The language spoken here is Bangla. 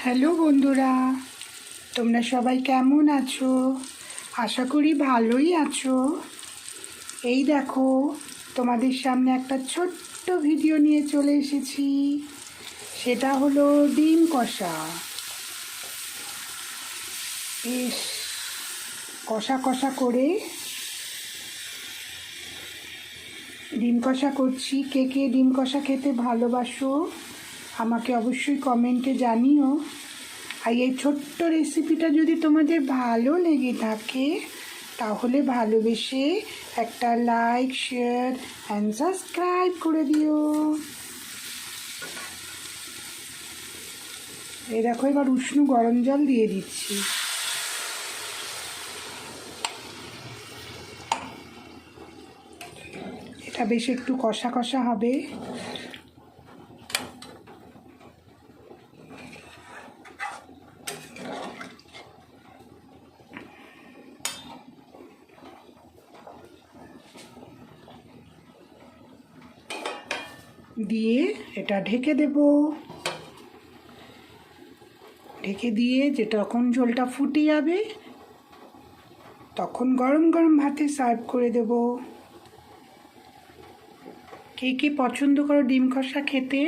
হ্যালো বন্ধুরা, তোমরা সবাই কেমন আছো? আশা করি ভালোই আছো। এই দেখো, তোমাদের সামনে একটা ছোট্ট ভিডিও নিয়ে চলে এসেছি। সেটা হলো ডিম কষা। বেশ কষা কষা করে ডিম কষা করছি। কে কে ডিম কষা খেতে ভালোবাসো আমাকে অবশ্যই কমেন্টে জানিও। আর এই ছোট্ট রেসিপিটা যদি তোমাদের ভালো লেগে থাকে তাহলে ভালোবেসে একটা লাইক, শেয়ার অ্যান্ড সাবস্ক্রাইব করে দিও। এই দেখো, এবার উষ্ণ গরম জল দিয়ে দিচ্ছি। এটা বেশ একটু কষা কষা হবে। দিয়ে এটা ঢেকে দেব। ঢেকে দিয়ে যে যখন ঝোলটা ফুটে যাবে তখন গরম গরম ভাতে সার্ভ করে দেব। কে কে পছন্দ করো ডিম কষা খেতে?